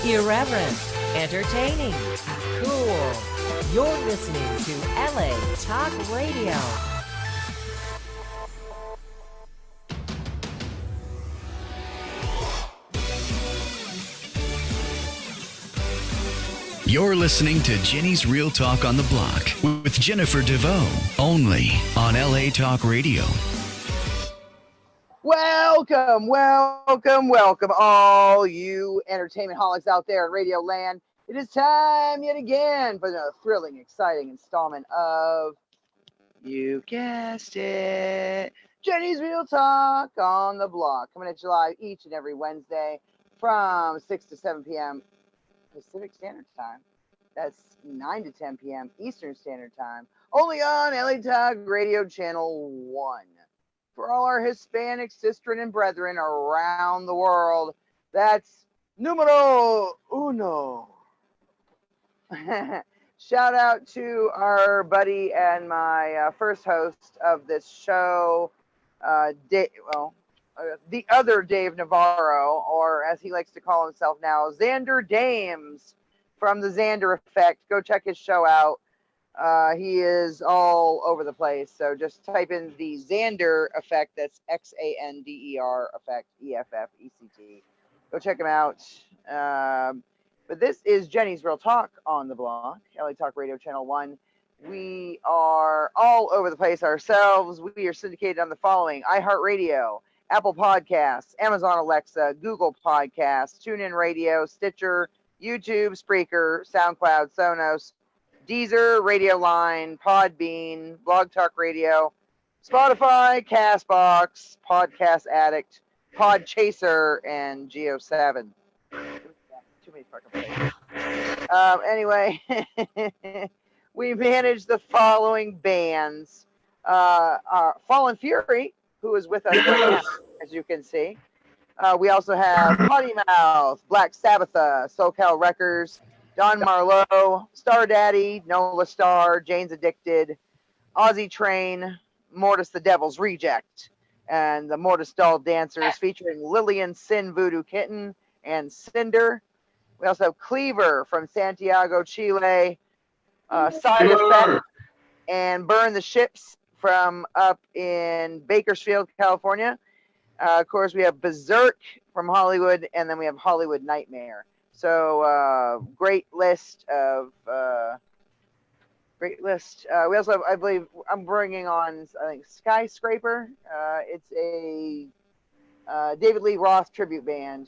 Irreverent, entertaining, cool. You're listening to LA Talk Radio. You're listening to Jenny's Real Talk on the Block with Jennifer DeVoe, only on LA Talk Radio. Welcome, all you entertainment holics out there in Radio Land. It is time yet again for another thrilling, exciting installment of, you guessed it, Jenny's Real Talk on the Block. Coming at you live each and every Wednesday from 6 to 7 p.m. Pacific Standard Time. That's 9 to 10 p.m. Eastern Standard Time. Only on LA Talk Radio Channel 1. For all our Hispanic sistren and brethren around the world, that's numero uno. Shout out to our buddy and my first host of this show, the other Dave Navarro, or as he likes to call himself now, Xander Dames from the Xander Effect. Go check his show out. He is all over the place. So just type in the Xander Effect. That's Xander Effect, EFFECT. Go check him out. But this is Jenny's Real Talk on the Block, LA Talk Radio Channel 1. We are all over the place ourselves. We are syndicated on the following: iHeartRadio, Apple Podcasts, Amazon Alexa, Google Podcasts, TuneIn Radio, Stitcher, YouTube, Spreaker, SoundCloud, Sonos, Deezer, Radio Line, Podbean, Blog Talk Radio, Spotify, Castbox, Podcast Addict, Podchaser, and Geo7. Too many fucking places. Anyway, we manage the following bands. Fallen Fury, who is with us right now, as you can see. We also have Potty Mouth, Black Sabbath, SoCal Records, Don Marlowe, Star Daddy, Nola Star, Jane's Addicted, Aussie Train, Mortis the Devil's Reject, and the Mortis Doll Dancers featuring Lillian Sin Voodoo Kitten and Cinder. We also have Cleaver from Santiago, Chile, Side Effect, and Burn the Ships from up in Bakersfield, California. Of course, we have Berserk from Hollywood, and then we have Hollywood Nightmare. So, great list. We also have, I believe, I'm bringing on, I think, Skyscraper. It's a David Lee Roth tribute band.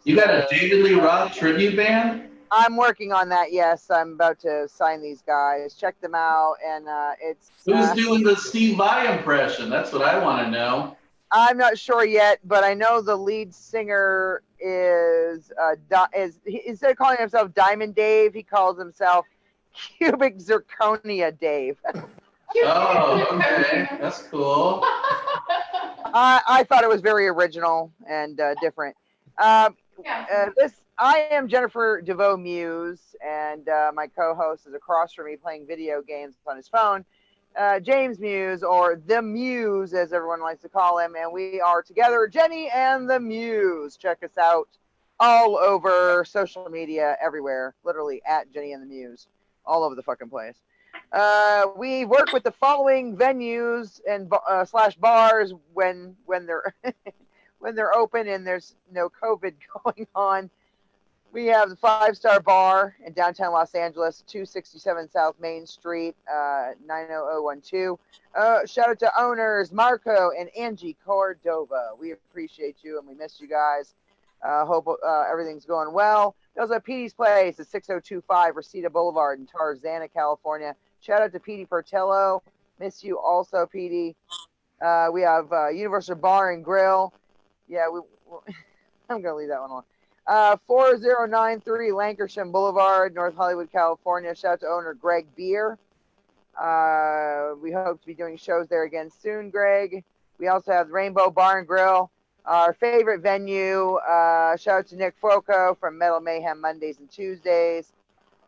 You got a David Lee Roth tribute band? I'm working on that, yes. I'm about to sign these guys. Check them out, and it's... Who's doing the Steve Vai impression? That's what I want to know. I'm not sure yet, but I know the lead singer is instead of calling himself Diamond Dave, he calls himself Cubic Zirconia Dave. Oh, okay. That's cool. I thought it was very original and different. I am Jennifer DeVoe Muse, and my co-host is across from me playing video games on his phone. James Muse, or The Muse, as everyone likes to call him, and we are together, Jenny and The Muse. Check us out all over social media, everywhere, literally at Jenny and The Muse, all over the fucking place. We work with the following venues and slash bars when they're when they're open and there's no COVID going on. We have the 5-Star Bar in downtown Los Angeles, 267 South Main Street, 90012. Shout out to owners Marco and Angie Cordova. We appreciate you and we miss you guys. Hope everything's going well. We also have Petey's Place at 6025 Reseda Boulevard in Tarzana, California. Shout out to Petey Portello. Miss you also, Petey. We have Universal Bar and Grill. Yeah, I'm going to leave that one alone. 4093 Lankershim Boulevard, North Hollywood, California. Shout out to owner Greg Beer. We hope to be doing shows there again soon, Greg. We also have Rainbow Bar and Grill, our favorite venue. Shout out to Nick Foco from Metal Mayhem Mondays and Tuesdays.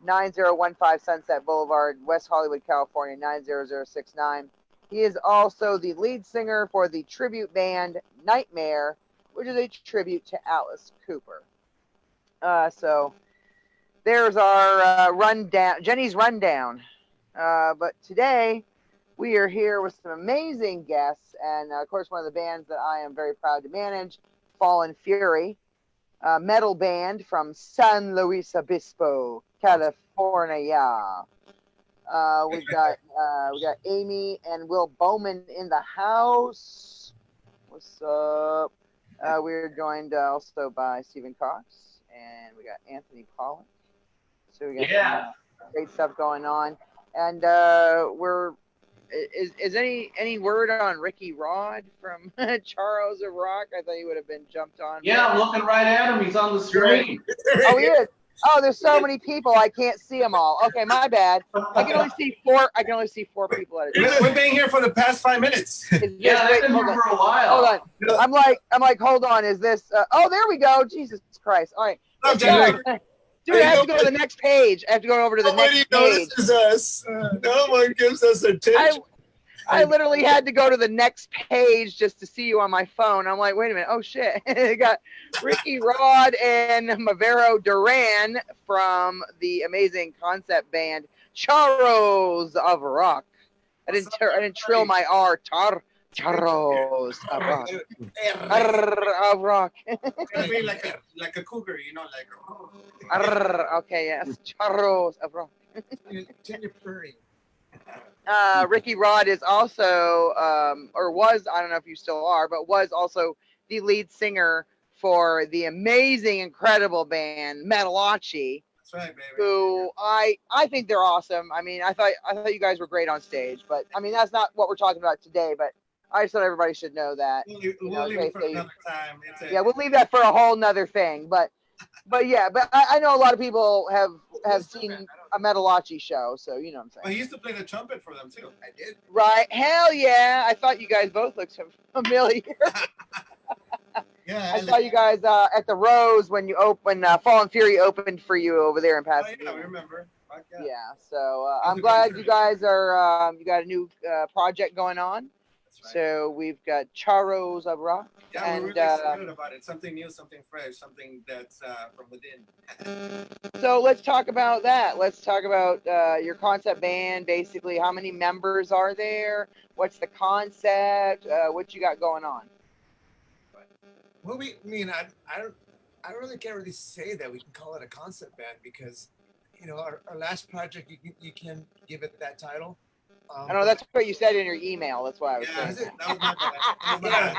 9015 Sunset Boulevard, West Hollywood, California, 90069. He is also the lead singer for the tribute band Nightmare, which is a tribute to Alice Cooper. So there's our rundown, Jenny's rundown. But today we are here with some amazing guests, and of course, one of the bands that I am very proud to manage, Fallen Fury, a metal band from San Luis Obispo, California. We got Amy and Will Bowman in the house. What's up? We're joined also by Stephen Cox, and we got Anthony Pollock. So we got some great stuff going on, and is any word on Ricky Rod from Charros of Rock? I thought he would have been jumped on. Yeah, I'm looking right at him. He's on the screen. Oh, he is. Oh, there's so many people. I can't see them all. Okay, my bad. I can only see four. I can only see 4 people at a time. We've been here for the past 5 minutes. Yeah, they've been here for a while. Hold on. I'm like, hold on. Is this? Oh, there we go. Jesus Christ. All right. Dude, I have to go to the next page. I have to go over to the next page. Nobody notices us. No one gives us attention. I literally had to go to the next page just to see you on my phone. I'm like, wait a minute. Oh, shit. They got Ricky Rod and Mavero Duran from the amazing concept band Charros of Rock. I didn't trill my R. Charros of Rock. Of Rock. like a cougar, you know, like. Okay, yes. Charros of Rock. Tender purring. Ricky Rod is also, or was, I don't know if you still are, but was also the lead singer for the amazing, incredible band Metalachi. That's right, baby. Who I think they're awesome. I mean, I thought you guys were great on stage, but I mean that's not what we're talking about today. But I just thought everybody should know that. We'll leave it for another time. Yeah, we'll leave that for a whole nother thing. But yeah, but I know a lot of people have seen a Metalachi show, so you know what I'm saying. Well, he used to play the trumpet for them too. I did. Right? Hell yeah! I thought you guys both looked familiar. Yeah. I saw you guys at the Rose when Fallen Fury opened for you over there in Pasadena. Oh, yeah, we remember. Yeah. So I'm glad you guys are. You got a new project going on. Right. So we've got Charros of Rock. Yeah, and, we're really excited about it. Something new, something fresh, something that's from within. So let's talk about that. Let's talk about your concept band. Basically, how many members are there? What's the concept? What you got going on? Well, I don't really can't really say that we can call it a concept band because, you know, our last project you can give it that title. I know that's what you said in your email. That's why I was saying. That was my bad.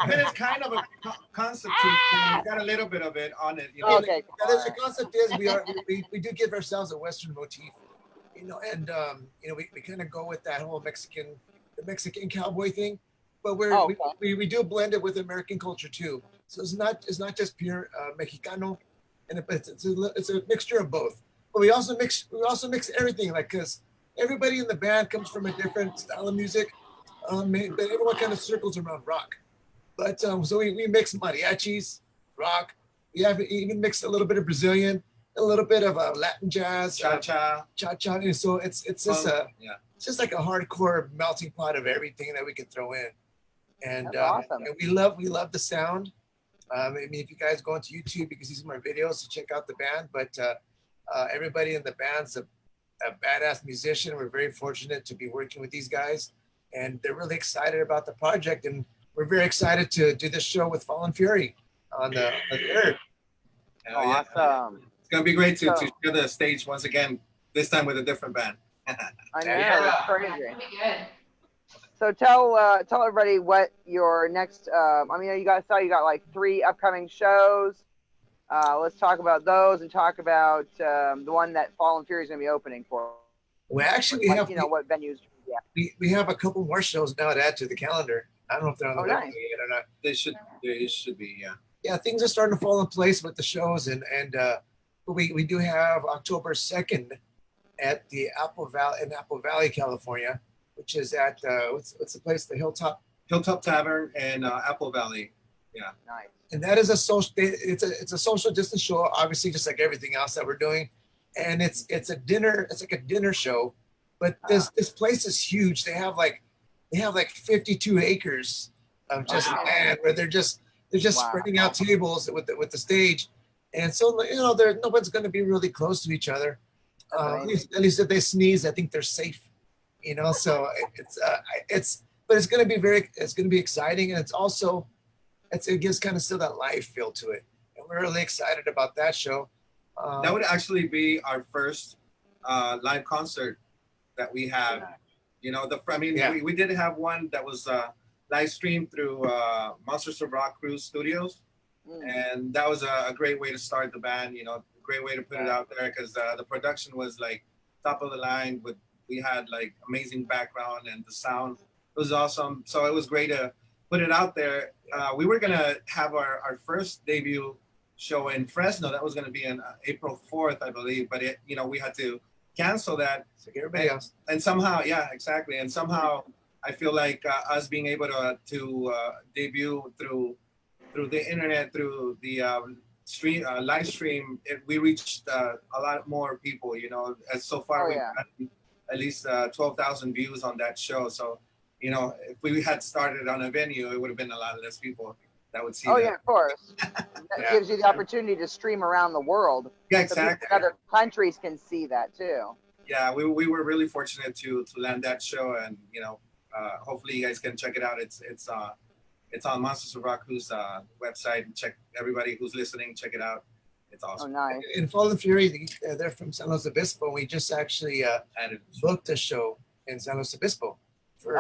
I mean, it's kind of a concept. We got a little bit of it on it. You know? Okay. The concept is we do give ourselves a Western motif, you know, and you know we kind of go with that whole Mexican cowboy thing, but we do blend it with American culture too. So it's not just pure Mexicano, and it's a mixture of both. But we also mix everything, like because everybody in the band comes from a different style of music, but everyone kind of circles around rock. But so we mix mariachis, rock. We have even mixed a little bit of Brazilian, a little bit of Latin jazz, cha-cha. And so it's just like a hardcore melting pot of everything that we can throw in. And, that's awesome. And we love the sound. I mean, if you guys go onto YouTube, you can see some of our videos to check out the band. But everybody in the band's a badass musician. We're very fortunate to be working with these guys, and they're really excited about the project. And we're very excited to do this show with Fallen Fury on the 3rd. Awesome. Yeah. It's gonna be great to share the stage once again. This time with a different band. I know, that's crazy. So tell everybody what your next. I mean, you guys you got like 3 upcoming shows. Let's talk about those and talk about the one that Fallen Fury is going to be opening for. Well, actually, we have what venues. Yeah. We have a couple more shows now to add to the calendar. I don't know if they're on the website nice. yet or not. They should be. Yeah. Yeah, things are starting to fall in place with the shows, and but we do have October 2nd at the Apple Valley, California, which is at what's the place? The Hilltop Tavern in Apple Valley. Yeah. Nice. And that is a social. It's a social distance show, obviously, just like everything else that we're doing. And it's a dinner. It's like a dinner show, but this place is huge. They have like 52 acres of just land where they're just spreading out tables with the stage, And so, there no one's going to be really close to each other. At least if they sneeze, I think they're safe. So but it's going to be exciting, and it gives kind of still that live feel to it, and we're really excited about that show. That would actually be our first live concert that we have. We did have one that was live streamed through Monsters of Rock Cruise Studios, and that was a great way to start the band. Great way to put it out there, because the production was like top of the line. We had like amazing background, and the sound was awesome. So it was great to put it out there. We were gonna have our first debut show in Fresno. That was gonna be on April 4th, I believe. But we had to cancel that. Like everybody else. And somehow, yeah, exactly. And somehow, I feel like us being able to debut through the internet, through the live stream, we reached a lot more people. As so far we've gotten at least 12,000 views on that show. So, if we had started on a venue, it would have been a lot less people that would see. Oh yeah, of course. That gives you the opportunity to stream around the world. Yeah, exactly. So other countries can see that too. Yeah, we were really fortunate to land that show, and hopefully you guys can check it out. It's on Monsters of Rock Cruise website. Check, everybody who's listening, check it out. It's awesome. Oh, nice. In Fallen Fury, they're from San Luis Obispo. We just actually booked a show in San Luis Obispo for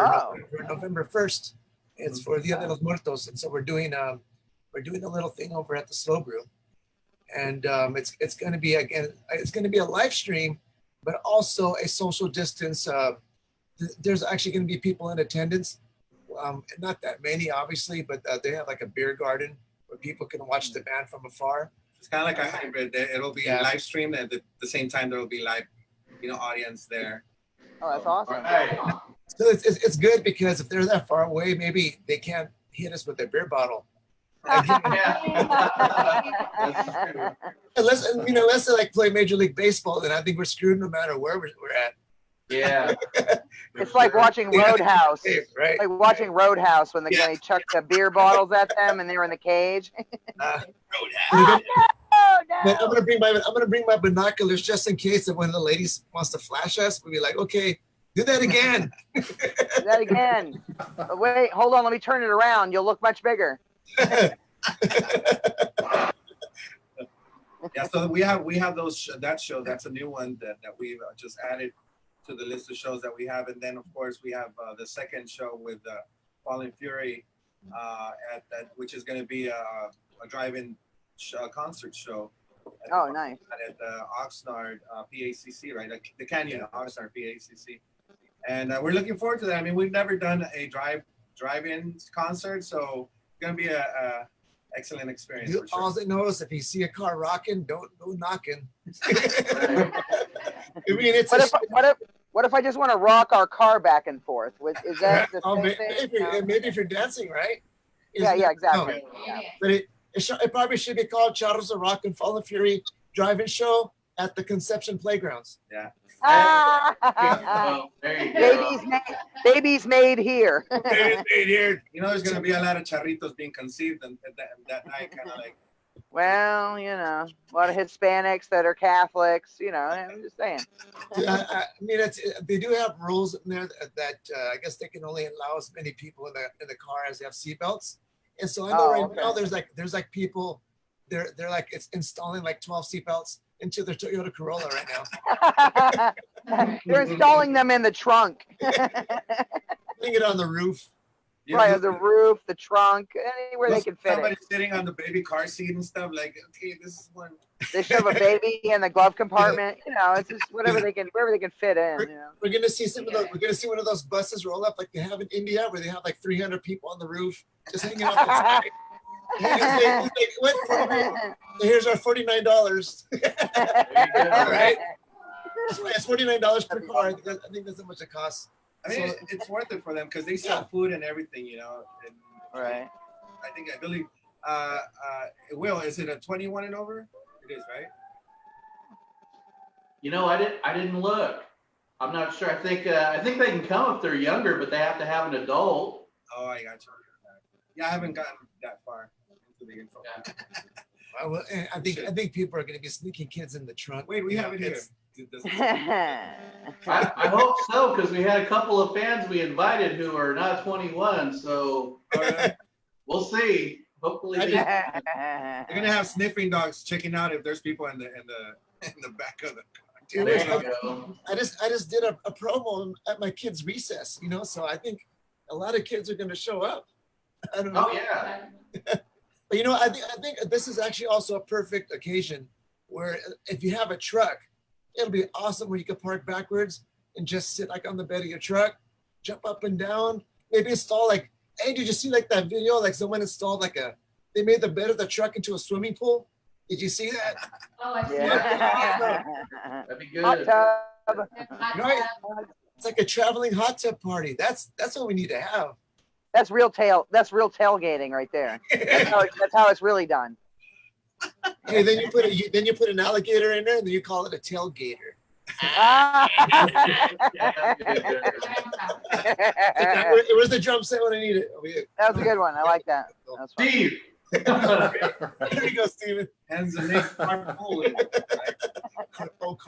November 1st. It's for Dia de los Muertos, and so we're doing a little thing over at the Slow Brew, and it's going to be a live stream, but also a social distance. There's actually going to be people in attendance, not that many, obviously, but they have like a beer garden where people can watch the band from afar. It's kind of like a hybrid. It'll be live streamed, and at the same time there will be live, audience there. Oh, that's awesome. So it's good, because if they're that far away, maybe they can't hit us with their beer bottle. Unless they like play Major League Baseball, then I think we're screwed no matter where we're at. Yeah. It's like watching Roadhouse. Right. Like watching Roadhouse when the guy chucked the beer bottles at them and they were in the cage. Roadhouse. Oh, no. I'm gonna bring my binoculars just in case that one of the ladies wants to flash us. We'll be like, okay, do that again. Do that again. But wait, hold on. Let me turn it around. You'll look much bigger. Yeah, so we have that show. That's a new one that we've just added to the list of shows that we have, and then of course we have the second show with Fallen Fury, which is going to be a drive-in concert show. Nice. At Oxnard PACC, right? Like the Canyon Oxnard PACC, and we're looking forward to that. I mean, we've never done a drive-in concert, so it's going to be a excellent experience. For sure. All they know is if you see a car rocking, don't go knocking. I mean, what if I just want to rock our car back and forth? Is that the same thing? Maybe if you're dancing, right? Yeah, exactly. No. Yeah. But it probably should be called Charros of Rock and Fallen Fury Drive-In Show at the Conception Playgrounds. Yeah. Well, there you go. Babies made here. Made here. There's going to be a lot of charritos being conceived that night, kind of like. Well, a lot of Hispanics that are Catholics. I'm just saying. I mean, they do have rules in there that I guess they can only allow as many people in the car as they have seatbelts. And so I know now there's like people, they're like it's installing like 12 seatbelts into their Toyota Corolla right now. They're installing them in the trunk. Putting it on the roof. Right, the roof, the trunk, anywhere they can fit somebody it. Sitting on the baby car seat and stuff, like, okay, this is one. They shove a baby in the glove compartment. It's just wherever they can fit in. We're gonna see We're gonna see one of those buses roll up like they have in India, where they have like 300 people on the roof just hanging off the side. Here's our $49. All right. It's $49 per car. I think that's how much it costs. I mean, it's worth it for them because they sell food and everything, Right. I believe, Will, is it a 21 and over? It is, right? I didn't look. I'm not sure. I think they can come if they're younger, but they have to have an adult. Oh, I got you. Yeah, I haven't gotten that far into the info. Well, I think people are going to be sneaking kids in the trunk. Wait, we have it here. I hope so, because we had a couple of fans we invited who are not 21, so we'll see. Hopefully, you're gonna have sniffing dogs checking out if there's people in the back of the car. Dude, there you go. I just did a promo at my kids' recess, so I think a lot of kids are going to show up. I don't know. Oh yeah. But I think this is actually also a perfect occasion where if you have a truck, it'll be awesome where you can park backwards and just sit like on the bed of your truck, jump up and down, maybe install hey, did you see that video? Someone installed they made the bed of the truck into a swimming pool. Did you see that? Oh, I see. Yeah. That'd be good. Hot tub. Right? It's like a traveling hot tub party. That's what we need to have. That's real tailgating right there. That's how it's really done. Hey, then you put an alligator in there, and then you call it a tailgater. Where's the drum set when I need it? That was a good one. I like that. That's fun. Steve. There you go, Steven. Hands and make carpool. Carpool.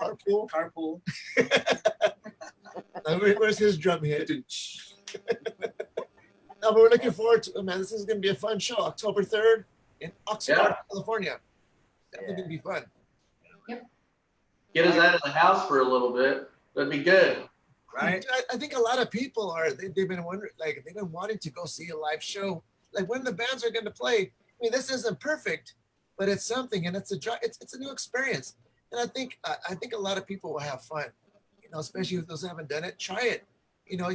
Carpool. Where's his drum hit? No, but we're looking forward to it, man. This is going to be a fun show. October 3rd in Oxnard, California. Definitely going to be fun. Get us out of the house for a little bit. That'd be good. Right? I think a lot of people they've been wondering, they've been wanting to go see a live show. When the bands are going to play. I mean, this isn't perfect, but it's something, and it's a new experience. And I think a lot of people will have fun, especially if those who haven't done it. Try it. You got.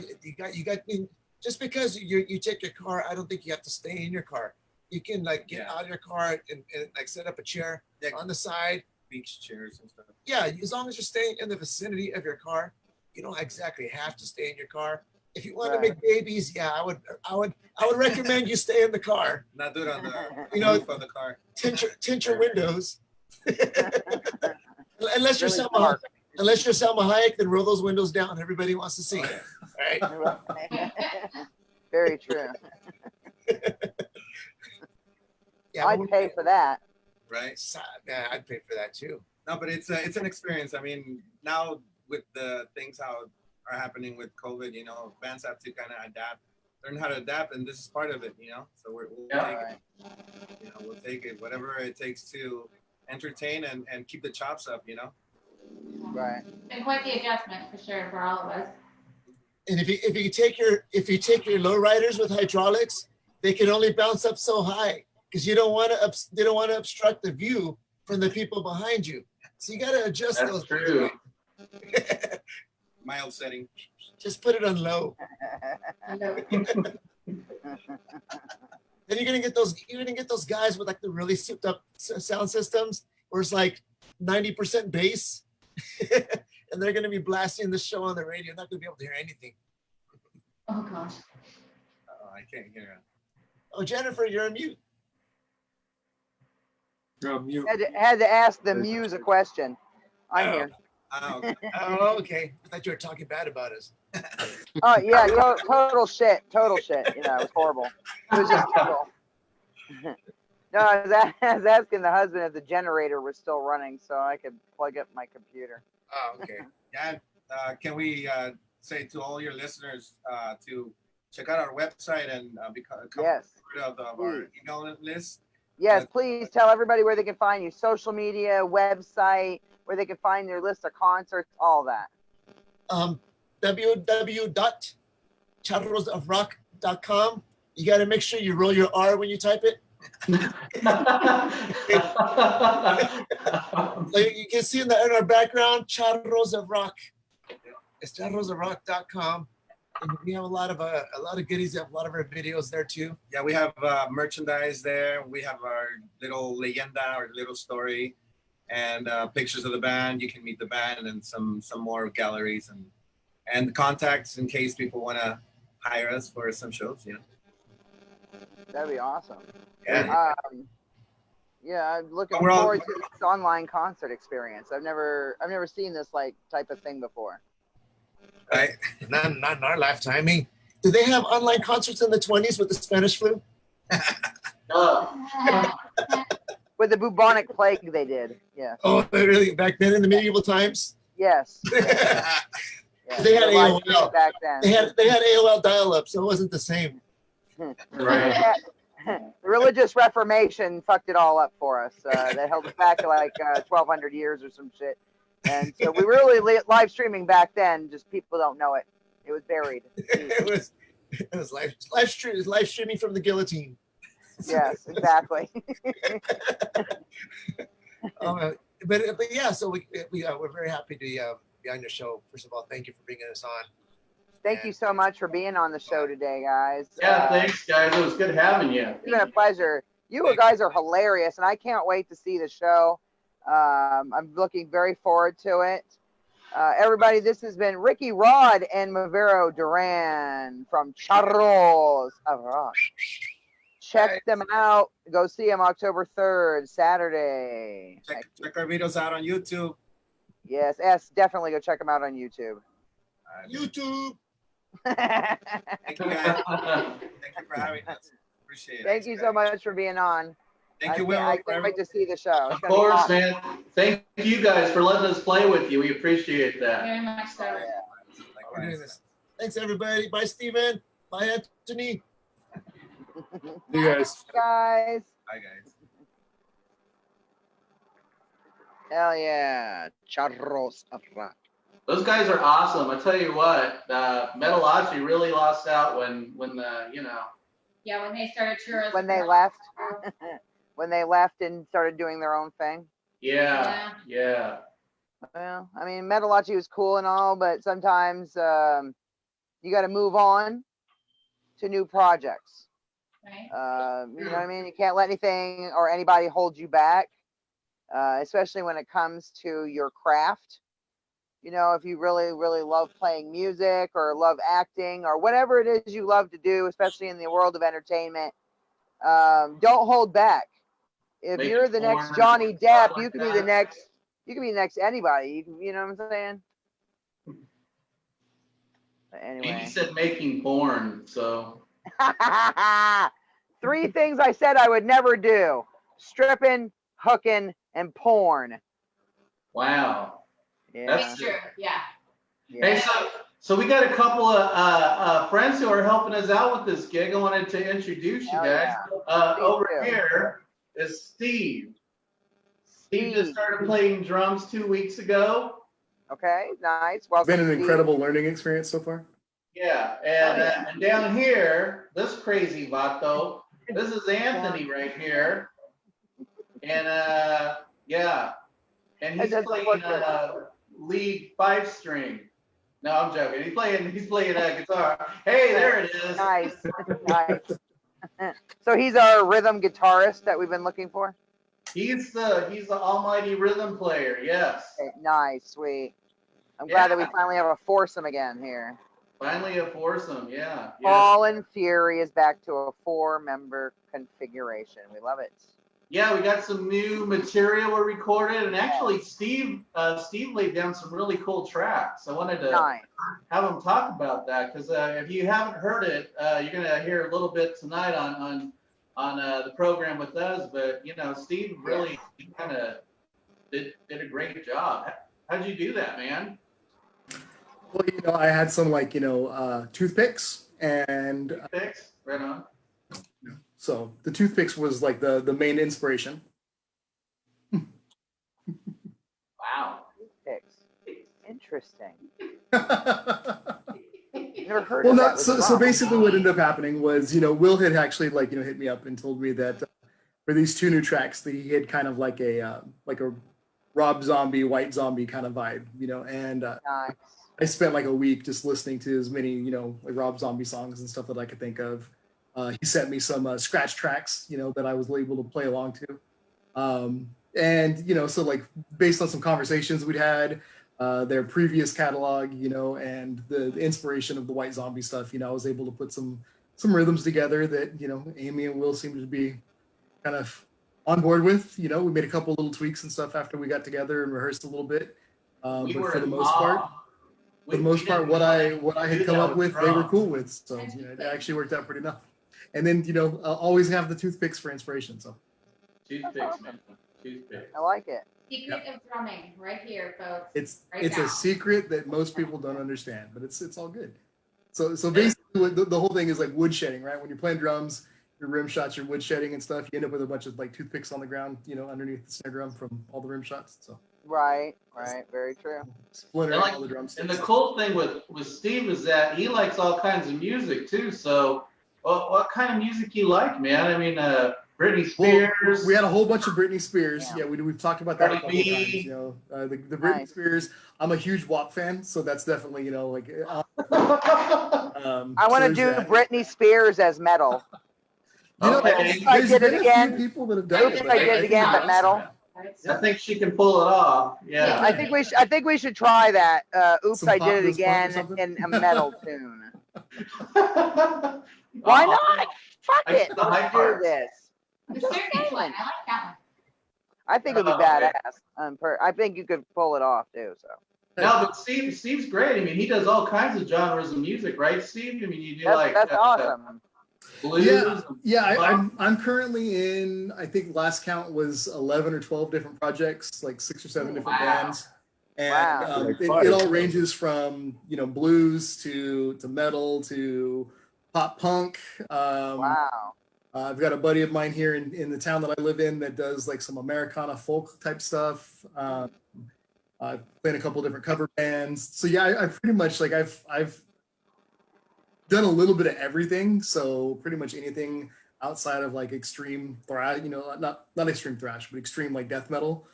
Just because you take your car, I don't think you have to stay in your car. You can get out of your car and set up a chair on the side. Beach chairs and stuff. Yeah, as long as you're staying in the vicinity of your car, you don't exactly have to stay in your car. If you want to make babies, I would recommend you stay in the car. Not do it on the roof of the car. Tint your windows. Unless you're Selma Hayek, then roll those windows down. Everybody wants to see it. All right. Very true. Yeah, I'd pay for that. Right? Yeah, I'd pay for that too. No, but it's an experience. I mean, now with the things how are happening with COVID, bands have to kind of learn how to adapt, and this is part of it, So we'll take it. We'll take it, whatever it takes to entertain and keep the chops up, Right. Been quite the adjustment for sure for all of us. And if you take your lowriders with hydraulics, they can only bounce up so high because they don't want to obstruct the view from the people behind you. So you got to adjust That's those. true. Mild setting. Just put it on low. Then you're gonna get those guys with the really souped up sound systems where it's 90% bass, and they're gonna be blasting the show on the radio. Not gonna be able to hear anything. Oh gosh. Oh, I can't hear it. Oh, Jennifer, you're on mute. You're on mute. Had to ask the muse a question. I'm here. Oh, okay. Oh, okay. I thought you were talking bad about us. Oh yeah, total shit. It was horrible. It was just total. No, I was asking the husband if the generator was still running so I could plug up my computer. Oh, okay. Yeah. Can we say to all your listeners to check out our website and become Yes. part of our email list? Yes, please tell everybody where they can find you. Social media, website, where they can find their list of concerts, all that. www.charrosofrock.com. You got to make sure you roll your R when you type it. Like you can see in our background, Charros of Rock. It's charrosofrock.com. And we have a lot of goodies. We have a lot of our videos there too. Yeah, we have merchandise there. We have our little leyenda, our little story, and pictures of the band. You can meet the band, and then some more galleries and contacts in case people want to hire us for some shows. That'd be awesome. Yeah. I'm looking forward to this online concert experience. I've never seen this type of thing before. Right. Not in our lifetime. I mean, did they have online concerts in the 20s with the Spanish flu? with the bubonic plague they did. Yeah. Oh, really? Back then in the medieval times? Yes. Yeah. They had AOL back then. They had AOL dial-up, so it wasn't the same. Right. The religious Reformation fucked it all up for us. They held it back to like 1,200 years or some shit. And so we were really live streaming back then. Just people don't know it. It was buried. it was live streaming from the guillotine. Yes, exactly. But yeah, so we're very happy to be on your show. First of all, thank you for bringing us on. Thank you so much for being on the show today, guys. Yeah, thanks, guys. It was good having you. It's been a pleasure. You guys are hilarious, and I can't wait to see the show. I'm looking very forward to it. Everybody, this has been Ricky Rod and Mavero Duran from Charros of Rock. Check them out. Go see them October 3rd, Saturday. Check our videos out on YouTube. Yes, definitely go check them out on YouTube. YouTube. Thank you, guys. Thank you for having us. Appreciate it. Thank you so much for being on. Thank you, Will. I can't wait to see the show. Of course, man. Thank you guys for letting us play with you. We appreciate that. Very much so. We're doing this. Thanks, everybody. Bye, Steven. Bye, Anthony. See you guys. Guys. Bye, guys. Hell yeah. Charros of Rock. Those guys are awesome. I tell you what, Metalachi really lost out when Yeah, when they started Charros. When they left. When they left and started doing their own thing. Yeah. Well, I mean, Metalachi was cool and all, but sometimes you got to move on to new projects. Right. You know what I mean? You can't let anything or anybody hold you back, especially when it comes to your craft. You know, if you really, really love playing music or love acting or whatever it is you love to do, especially in the world of entertainment, don't hold back. If you're the next Johnny Depp, you could be the next. You could be next anybody. You know what I'm saying? But anyway. He said making porn, so. 3 things I said I would never do: stripping, hooking, and porn. Wow. Yeah. That's true. Yeah. Hey, so we got a couple of friends who are helping us out with this gig. I wanted to introduce you guys. Yeah. Over here is Steve. Steve just started playing drums 2 weeks ago. Okay, nice. Welcome. It's been an incredible learning experience so far. Yeah, and down here, this crazy vato, this is Anthony right here. And yeah, and he's playing lead 5-string. No, I'm joking. He's playing guitar. Hey, there it is. Nice. So he's our rhythm guitarist that we've been looking for. He's the almighty rhythm player. Yes. Okay, nice, sweet. I'm glad that we finally have a foursome again here. Finally a foursome. Yeah. Paul and Fury is back to a 4-member configuration. We love it. Yeah, we got some new material we recorded, and actually Steve laid down some really cool tracks. I wanted to have him talk about that because if you haven't heard it, you're gonna hear a little bit tonight on the program with us. But you know, Steve really kind of did a great job. How'd you do that, man? Well, you know, I had some toothpicks and toothpicks, right on. So the toothpicks was like the main inspiration. Wow. Toothpicks. Interesting. Never heard well, of not that. so basically what ended up happening was, Will had actually hit me up and told me that for these 2 new tracks that he had kind of like a Rob Zombie, White Zombie kind of vibe, and nice. I spent like a week just listening to as many, like Rob Zombie songs and stuff that I could think of. He sent me some scratch tracks, that I was able to play along to. And, so like based on some conversations we'd had, their previous catalog, and the inspiration of the White Zombie stuff, I was able to put some rhythms together that, Amy and Will seemed to be kind of on board with. We made a couple little tweaks and stuff after we got together and rehearsed a little bit. But for the most part, what I had come up with, they were cool with. So it actually worked out pretty enough. And then, I'll always have the toothpicks for inspiration. So Toothpicks, man. Toothpicks. I like it. Secret of drumming, right here, folks. It's right a now. secret that most people don't understand, but it's all good. So basically, the whole thing is like wood shedding, right? When you're playing drums, your rim shots, your wood shedding and stuff, you end up with a bunch of like toothpicks on the ground, underneath the snare drum from all the rim shots. So Right, very true. Splintering all the drums. And the cool thing with Steve is that he likes all kinds of music too. So, what kind of music you like, man? I mean, Britney Spears. Well, we had a whole bunch of Britney Spears. Yeah, we've talked about that a couple Cardi times. B. The Britney Spears. I'm a huge WAP fan, so that's definitely like. I want to do Britney Spears as metal. Okay. I did it again. People that have done it. I did it again, but metal. I think she can pull it off. Yeah. I think we should try that. Oops, Some I Pop did it Goes Punk or again something? in a metal tune. Why not? Fuck I it. get the high Let's do parts. this. The circus one. I like that one. I think it'd be badass. I think you could pull it off too. So. No, but Steve's great. I mean, he does all kinds of genres of music, right, Steve? I mean, you do That's awesome. Blues. I'm currently in. I think last count was 11 or 12 different projects, like 6 or 7 different bands, and it all ranges from blues to metal to pop punk. Wow. I've got a buddy of mine here in the town that I live in that does like some Americana folk type stuff. I've played a couple different cover bands. So yeah, I pretty much like I've done a little bit of everything. So pretty much anything outside of like extreme thrash, not extreme thrash, but extreme like death metal,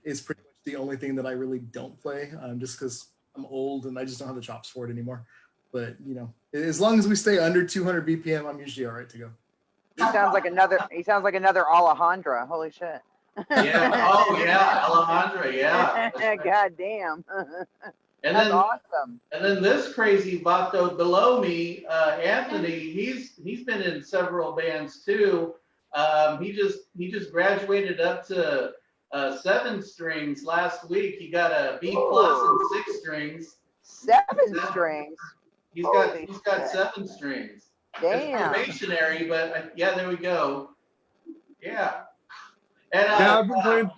is pretty much the only thing that I really don't play. Just because I'm old and I just don't have the chops for it anymore. But as long as we stay under 200 BPM, I'm usually all right to go. He sounds like another Alejandra. Holy shit. Yeah. Oh yeah, Alejandra. Yeah. God damn. And That's then awesome. And then this crazy vato below me, Anthony, he's been in several bands too. He just graduated up to 7 strings last week. He got a B+ in 6 strings. 7 strings. He's got 7 strings. Damn. It's probationary, but yeah, there we go. Yeah. And I've been playing.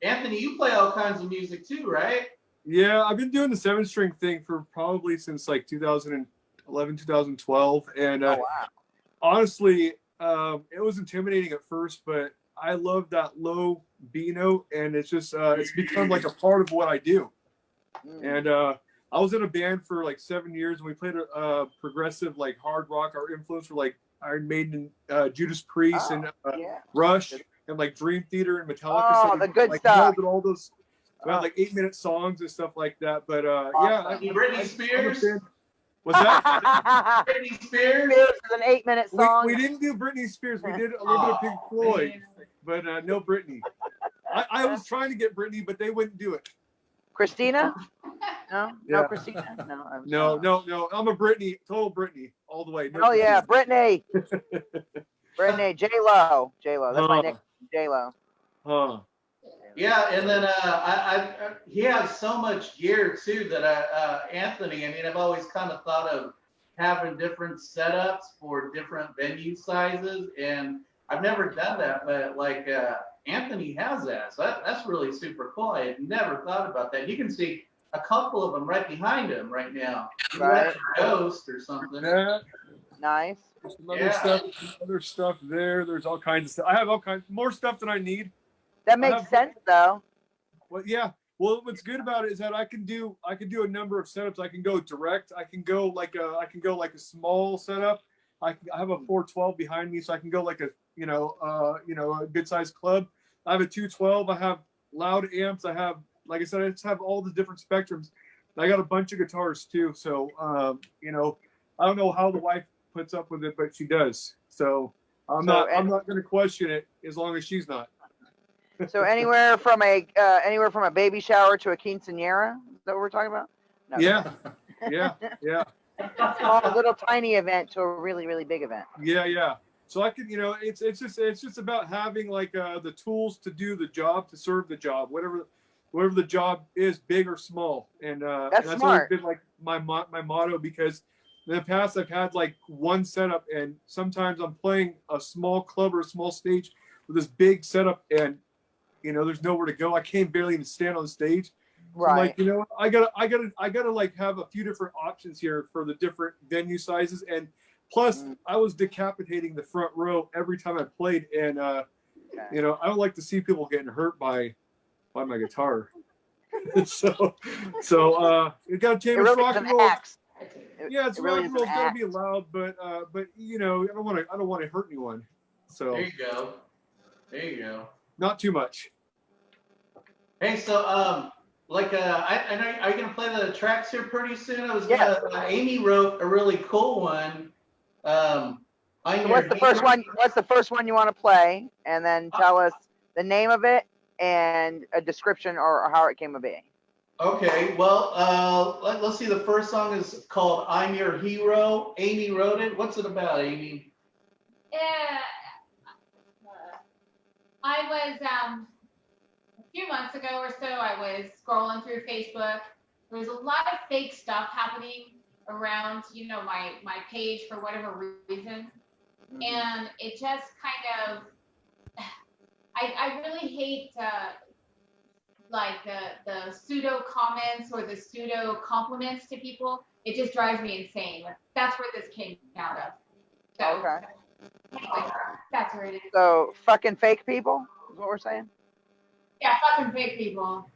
Anthony, you play all kinds of music too, right? Yeah, I've been doing the 7-string thing for probably since like 2011, 2012, and honestly, it was intimidating at first, but I love that low B note, and it's just it's become like a part of what I do. And I was in a band for like 7 years, and we played a progressive like hard rock. Our influence were like Iron Maiden, Judas Priest, and Rush, and like Dream Theater and Metallica. Oh, so the good like, stuff. All those. We had like 8-minute songs and stuff like that, but Britney Spears. What's that? Britney Spears. Is an 8-minute song. We didn't do Britney Spears. We did a little bit of Pink Floyd, but no Britney. I was trying to get Britney, but they wouldn't do it. Christina? No, Yeah. no, Christina. No, No. I'm a Britney, total Britney, all the way. No oh yeah, Britney. Brittany, J Lo. That's my nickname, J Lo. Huh. Yeah, and then he has so much gear too that Anthony. I mean, I've always kind of thought of having different setups for different venue sizes, and I've never done that. But like Anthony has that, so that's really super cool. I had never thought about that. You can see a couple of them right behind him right now. Right. Ghost or something. Yeah. Nice. There's some other stuff there. There's all kinds of stuff. I have all kinds more stuff than I need. That makes sense though. Well, yeah. Well, what's good about it is that I can do a number of setups. I can go direct. I can go like a small setup. I have a 412 behind me, so I can go like a good sized club. I have a 212. I have loud amps. I have, like I said, I just have all the different spectrums. I got a bunch of guitars too. So I don't know how the wife puts up with it, but she does. So I'm not going to question it as long as she's not. So anywhere from a baby shower to a quinceañera, is that what we're talking about? No. Yeah. Small little tiny event to a really, really big event. Yeah. So I could, it's just about having like the tools to do the job, to serve the job, whatever the job is, big or small. And that's smart. always been like my motto, because in the past I've had like one setup, and sometimes I'm playing a small club or a small stage with this big setup, and there's nowhere to go. I can't barely even stand on the stage. So Right. I'm like, I gotta like have a few different options here for the different venue sizes, and plus I was decapitating the front row every time I played, and I don't like to see people getting hurt by my guitar. so it got James really rock and roll. Yeah, it's really rock and roll's gotta be loud, but I don't want to hurt anyone. So there you go. Not too much. Hey, so I know, are you gonna play the tracks here pretty soon? I was gonna. Amy wrote a really cool one. So what's the first one? What's the first one you want to play? And then tell us the name of it and a description or how it came to be. Okay, well, let's see. The first song is called "I'm Your Hero." Amy wrote it. What's it about, Amy? I was a few months ago or so. I was scrolling through Facebook. There was a lot of fake stuff happening around, my page for whatever reason, and it just kind of. I really hate like the pseudo comments or the pseudo compliments to people. It just drives me insane. That's where this came out of. So, okay. Anyway, that's where it is. So fucking fake people is what we're saying. Yeah, fucking fake people.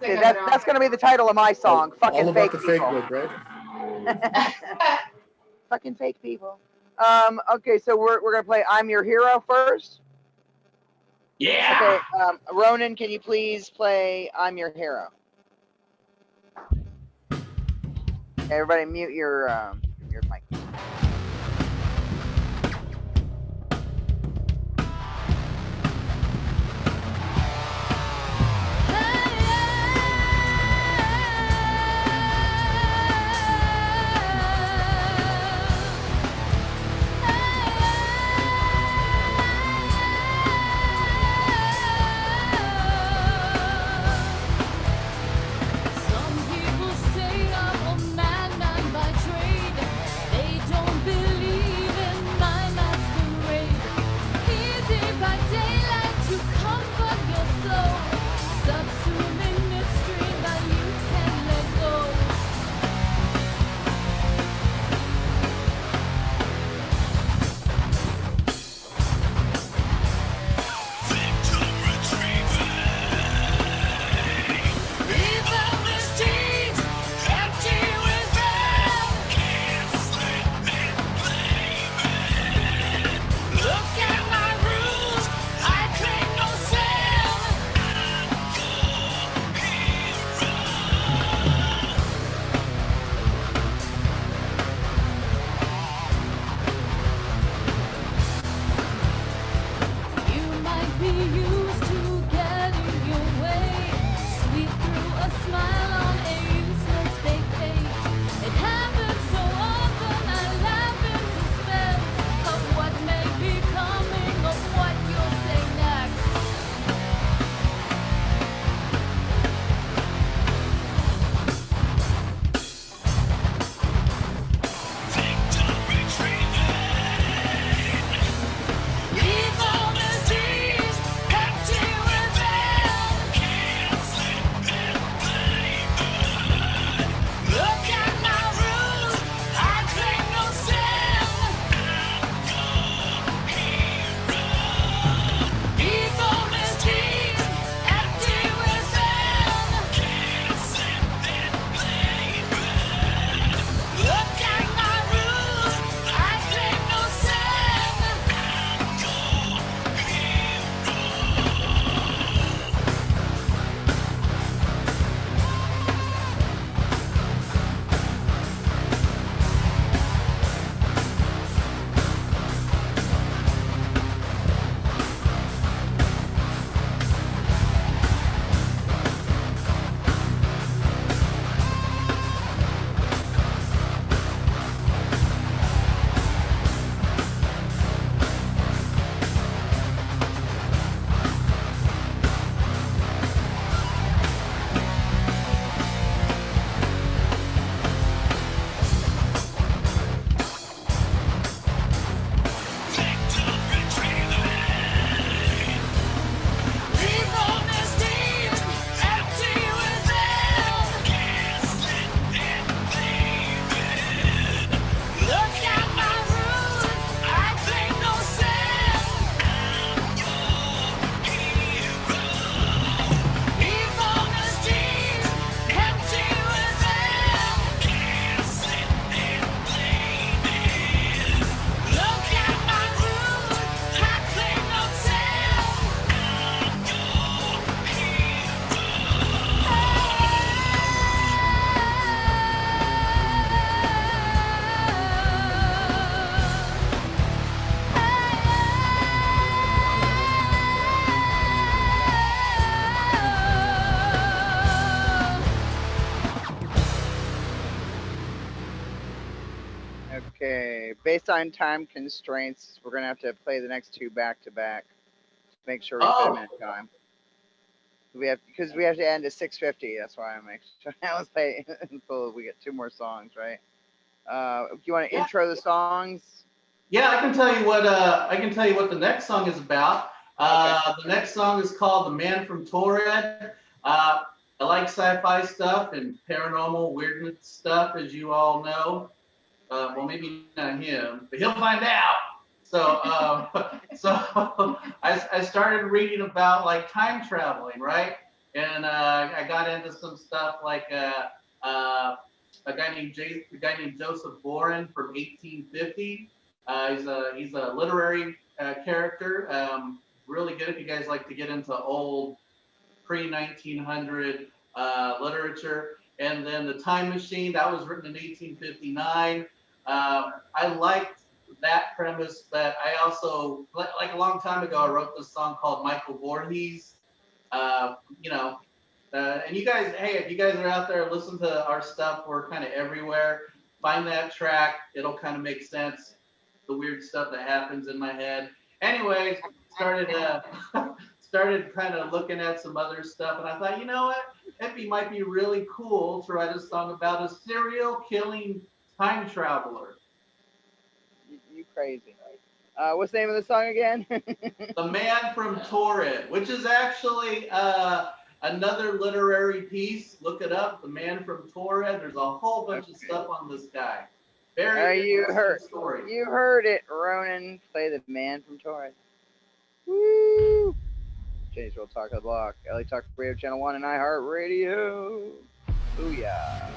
Okay, that's gonna be the title of my song. Fucking all about fake the people. fake book, right? Fucking fake people. Okay, so we're gonna play "I'm Your Hero" first. Yeah. Okay, Ronan, can you please play "I'm Your Hero"? Everybody, mute your mic. Some people say I'm a madman by trade. They Okay, based on time constraints, we're gonna have to play the next two back to back to make sure we fit them in time. We have to end at 6:50. That's why I'm sure I was saying so we get two more songs, right? Do you want to intro the songs? Yeah, I can tell you what the next song is about. The next song is called "The Man from Torred." I like sci-fi stuff and paranormal weirdness stuff, as you all know. Well, maybe not him, but he'll find out. So, I started reading about like time traveling, right? And I got into some stuff like a guy named Joseph Boren from 1850. He's a literary character. Really good if you guys like to get into old pre-1900 literature. And then The Time Machine, that was written in 1859. I liked that premise, but I also, like a long time ago, I wrote this song called Michael Voorhees. And you guys, hey, if you guys are out there, listen to our stuff. We're kind of everywhere. Find that track. It'll kind of make sense. The weird stuff that happens in my head. Anyways, started kind of looking at some other stuff, and I thought, you know what? It might be really cool to write a song about a serial killing time traveler. You crazy. What's the name of the song again? The Man from Torred, which is actually another literary piece. Look it up, The Man from Torred. There's a whole bunch of stuff on this guy. Very interesting story. You heard it, Ronan. Play The Man from Torred. Woo! Jenny's Real Talk of the Block. LA Talk Radio Channel 1 and iHeartRadio. Booyah.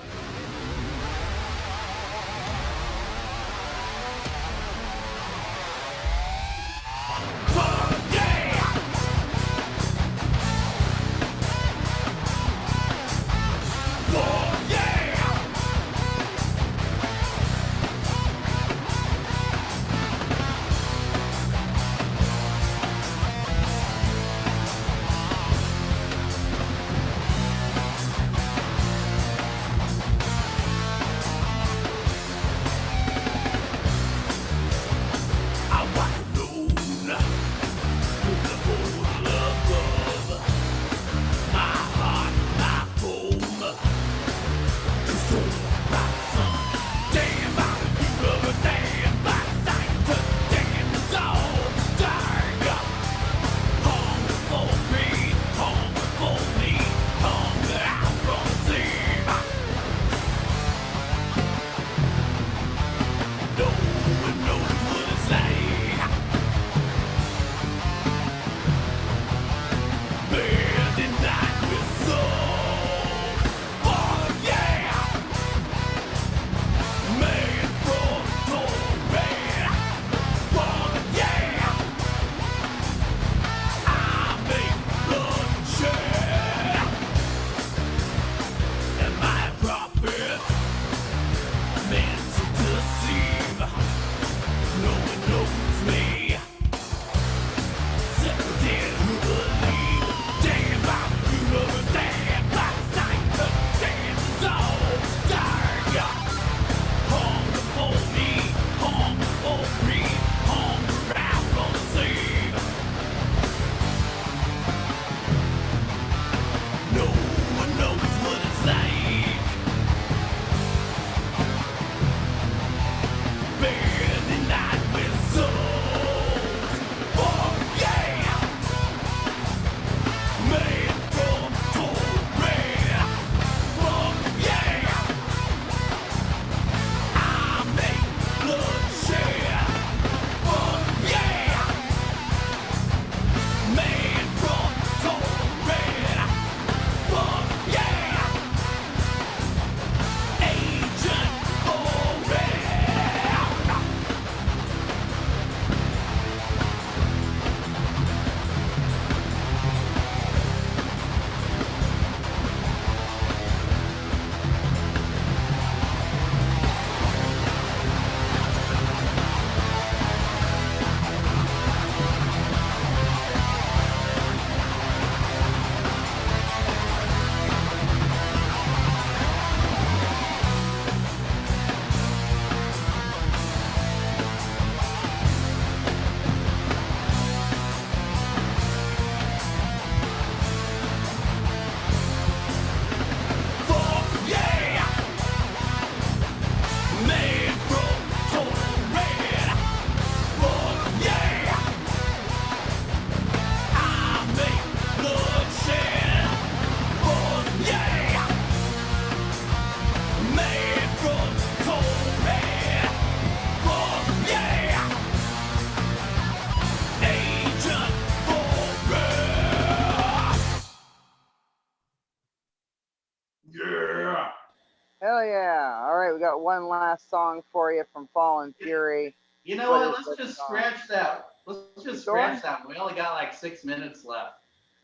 Hell yeah. All right, we got one last song for you from Fallen Fury. You know what? Let's just scratch that. Let's just scratch that. We only got like 6 minutes left.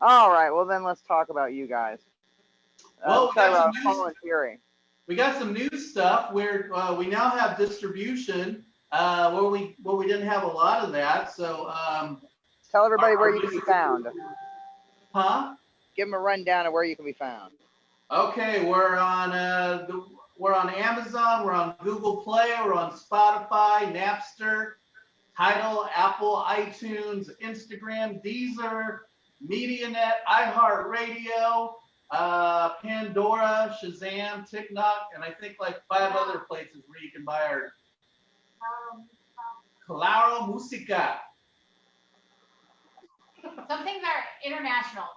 All right, well then let's talk about you guys. Well, Fallen Fury. We got some new stuff where we now have distribution where we didn't have a lot of that. So tell everybody where you can be found. Huh? Give them a rundown of where you can be found. Okay, we're on Amazon, we're on Google Play, we're on Spotify, Napster, Tidal, Apple, iTunes, Instagram, Deezer, MediaNet, iHeartRadio, Pandora, Shazam, TikTok, and I think like 5 other places where you can buy our Claro Musica. Some things are international.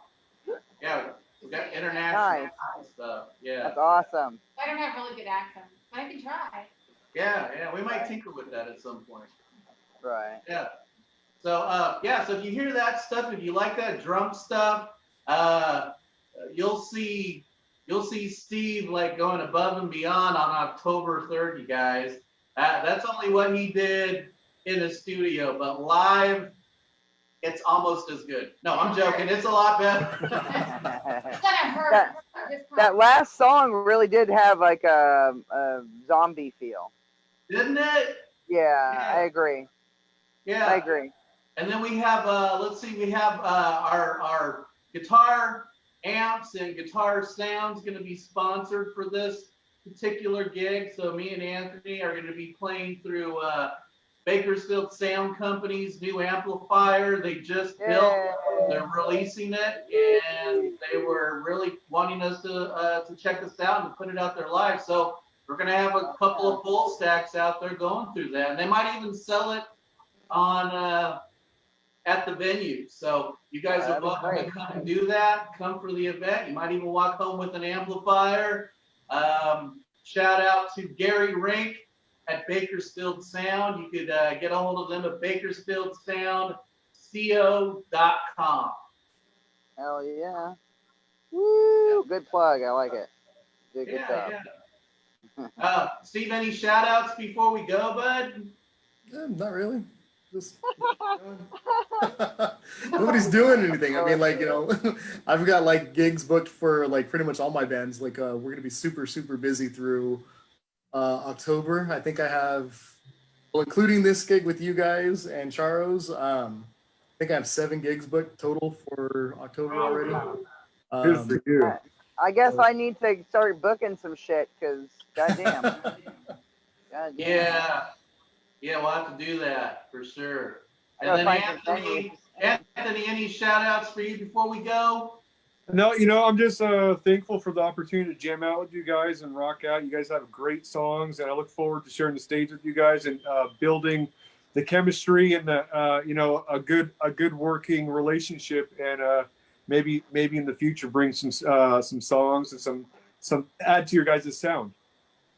Yeah, we got international stuff. Yeah. That's awesome. I don't have really good accents, but I can try. Yeah, we might tinker with that at some point. Right. Yeah. So so if you hear that stuff, if you like that drum stuff, you'll see Steve like going above and beyond on October 3rd, you guys. That's only what he did in the studio, but live, it's almost as good. No, I'm joking. It's a lot better. It's gonna hurt. That last song really did have like a zombie feel. Didn't it? Yeah, I agree. Yeah. I agree. And then we have, we have our guitar amps and guitar sounds going to be sponsored for this particular gig. So me and Anthony are going to be playing through Bakersfield Sound Company's new amplifier. They just built, they're releasing it, and they were really wanting us to check this out and put it out there live. So we're going to have a couple of full stacks out there going through that. And they might even sell it on at the venue. So you guys are welcome to come and do that. Come for the event. You might even walk home with an amplifier. Shout out to Gary Rink at Bakersfield Sound. You could get a hold of them at bakersfieldsoundco.com. Hell yeah. Woo! Good plug. I like it. Good stuff. Yeah. Steve, any shout outs before we go, bud? Not really. Just nobody's doing anything. I mean, like, I've got like gigs booked for like pretty much all my bands. Like, we're gonna be super busy through October. I think I have, well, including this gig with you guys and Charros. I think I have 7 gigs booked total for October already. Good for you. I guess I need to start booking some shit because goddamn. Yeah, we'll have to do that for sure. And then Anthony, any shout outs for you before we go? No, I'm just thankful for the opportunity to jam out with you guys and rock out. You guys have great songs, and I look forward to sharing the stage with you guys and building the chemistry and the a good working relationship, and maybe in the future bring some songs and some add to your guys' sound.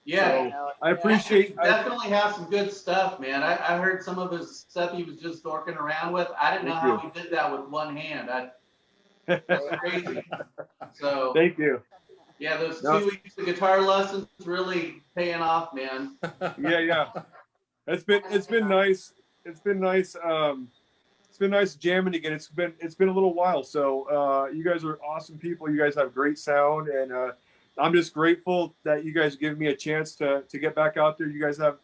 Yeah, so I appreciate. Definitely have some good stuff, man. I heard some of his stuff he was just dorking around with. I didn't know how he did that with one hand. That's crazy. So thank you. Yeah, those 2 weeks of guitar lessons really paying off, man. Yeah. It's been nice. It's been nice. It's been nice jamming again. It's been a little while. So you guys are awesome people. You guys have great sound, and I'm just grateful that you guys give me a chance to get back out there. You guys have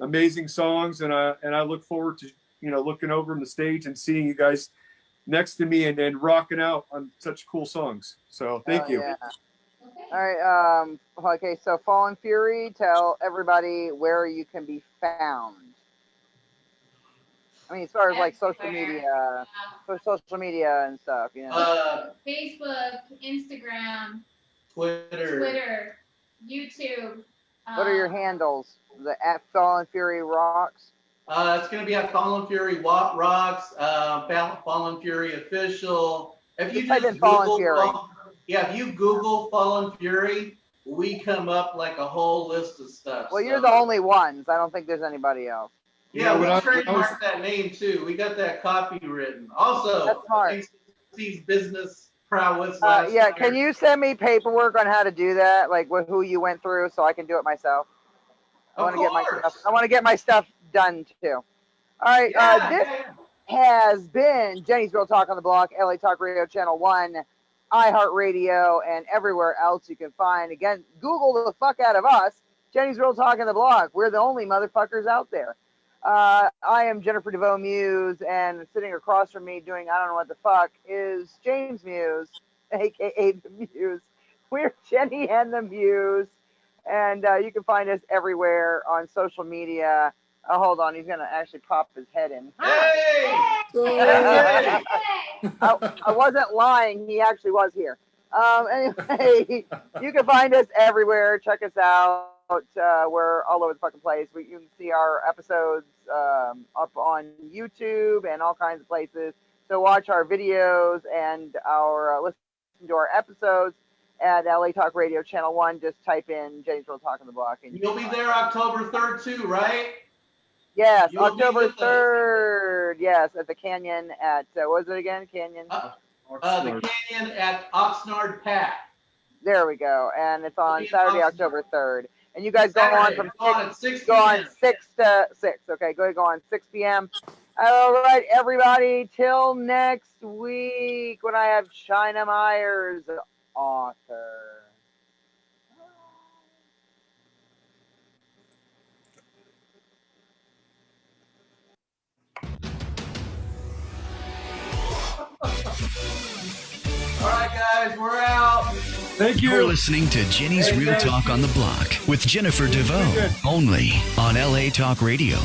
amazing songs, and I look forward to looking over on the stage and seeing you guys next to me and rocking out on such cool songs. So thank you. Yeah. All right. Okay. So Fallen Fury, tell everybody where you can be found. I mean, as far as like social media and stuff, Facebook, Instagram, Twitter, YouTube. What are your handles? The at Fallen Fury Rocks. It's going to be at Fallen Fury Rocks, Fallen Fury Official. If you just Google if you Google Fallen Fury, we come up like a whole list of stuff. Well, you're the only ones. I don't think there's anybody else. Yeah, we trademarked that name too. We got that copywritten. Also, thanks to Steve's business prowess last Yeah, night. can you send me paperwork on how to do that, like who you went through, so I can do it myself? I want to get my stuff done too. All right, this has been Jenny's Real Talk on the Block, LA Talk Radio Channel 1, iHeartRadio, and everywhere else you can find. Again, Google the fuck out of us, Jenny's Real Talk on the Block. We're the only motherfuckers out there. I am Jennifer DeVoe Muse, and sitting across from me doing I don't know what the fuck is James Muse, aka the Muse. We're Jenny and the Muse, and you can find us everywhere on social media. Hold on, he's gonna actually pop his head in. Hey! I wasn't lying. He actually was here. Anyway, you can find us everywhere. Check us out. We're all over the fucking place. You can see our episodes up on YouTube and all kinds of places. So watch our videos and our listen to our episodes at LA Talk Radio Channel 1. Just type in Jenny's Real Talk on the Block. And you'll be there October 3rd too, right? Yes, October 3rd. Yes, at the Canyon at, what was it again? Canyon? The Canyon at Oxnard Pack. There we go. And it's on Saturday, October 3rd. And you guys go on from 6 to 6. Okay, go on 6 p.m. All right, everybody, till next week when I have China Myers, author. All right, guys, we're out. Thank you. You're listening to Jenny's Real Talk on the Block with Jennifer DeVoe, only on LA Talk Radio.